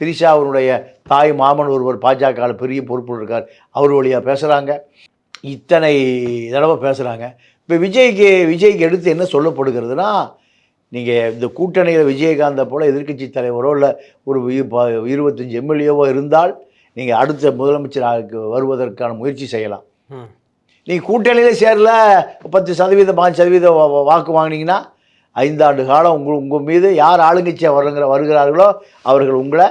திரிஷா அவருடைய தாய் மாமன் ஒருவர் பாஜகவில் பெரிய பொறுப்பு இருக்கார், அவர் வழியாக பேசுகிறாங்க. இத்தனை தடவை பேசுகிறாங்க. இப்போ விஜய்க்கு எடுத்து என்ன சொல்லப்படுகிறதுனா, நீங்கள் இந்த கூட்டணியில் விஜயகாந்தை போல் எதிர்க்கட்சி தலைவரோ இல்லை ஒரு 25 எம்எல்ஏவோ இருந்தால் நீங்கள் அடுத்த முதலமைச்சராக வருவதற்கான முயற்சி செய்யலாம். நீங்கள் கூட்டணியில் சேரல 10% 5% வாக்கு வாங்கினீங்கன்னா 5 ஆண்டு காலம் உங்கள் மீது யார் ஆளுங்கட்சியாக வருகிறார்களோ அவர்கள் உங்களை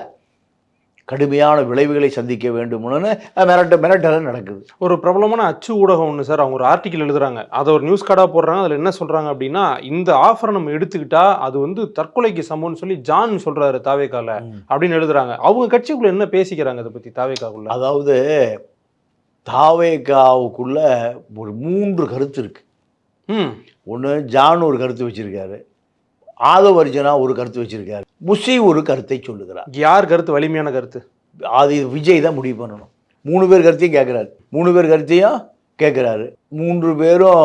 கடுமையான விளைவுகளை சந்திக்க வேண்டும்னு மிரட்டல் நடக்குது. ஒரு பிரபலமான அச்சு ஊடகம் ஒன்று சார், அவங்க ஒரு ஆர்டிக்கல் எழுதுறாங்க, அதை ஒரு நியூஸ் கார்டாக போடுறாங்க. அதில் என்ன சொல்கிறாங்க அப்படின்னா, இந்த ஆஃபரை நம்ம எடுத்துக்கிட்டா அது வந்து தற்கொலைக்கு சமம்னு சொல்லி ஜான் சொல்கிறாரு தாவேக்கால அப்படின்னு எழுதுறாங்க. அவங்க கட்சிக்குள்ள என்ன பேசிக்கிறாங்க இதை பற்றி தாவேக்காக்குள்ள? அதாவது தாவேக்காவுக்குள்ள ஒரு 3 கருத்து இருக்கு. ஒன்று ஜான் ஒரு கருத்து வச்சிருக்காரு, ஆதவ் அர்ஜுனா ஒரு கருத்து வச்சிருக்காரு, புஷி ஒரு கருத்தை சொல்லுகிறார். யார் கருத்து வலிமையான கருத்து? அது விஜய் தான் முடிவு பண்ணணும். 3 பேர் கருத்தையும் கேட்குறாரு. 3 பேர் கருத்தையும் கேட்குறாரு. 3 பேரும்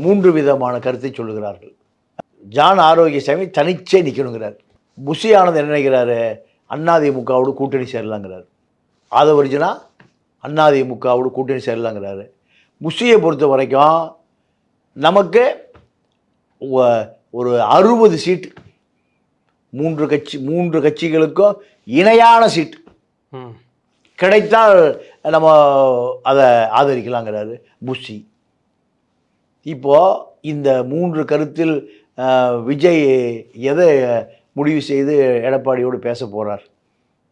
3 விதமான கருத்தை சொல்லுகிறார்கள். ஜான் ஆரோக்கியசாமி தனிச்சே நிற்கணுங்கிறார். புஷி ஆனந்த் என்ன நினைக்கிறாரு, அதிமுகவோடு கூட்டணி சேரலாங்கிறார். ஆதவ் அர்ஜுனா அதிமுகவோடு கூட்டணி சேரலாங்கிறாரு. புஷியை பொறுத்த வரைக்கும் நமக்கு ஒரு 60 சீட்டு, 3 கட்சிகளுக்கும் இணையான சீட்டு கிடைத்தால் நம்ம அதை ஆதரிக்கலாங்கிறாரு புஷி. இப்போது இந்த 3 கருத்தில் விஜய் எதை முடிவு செய்து எடப்பாடியோடு பேச போகிறார்?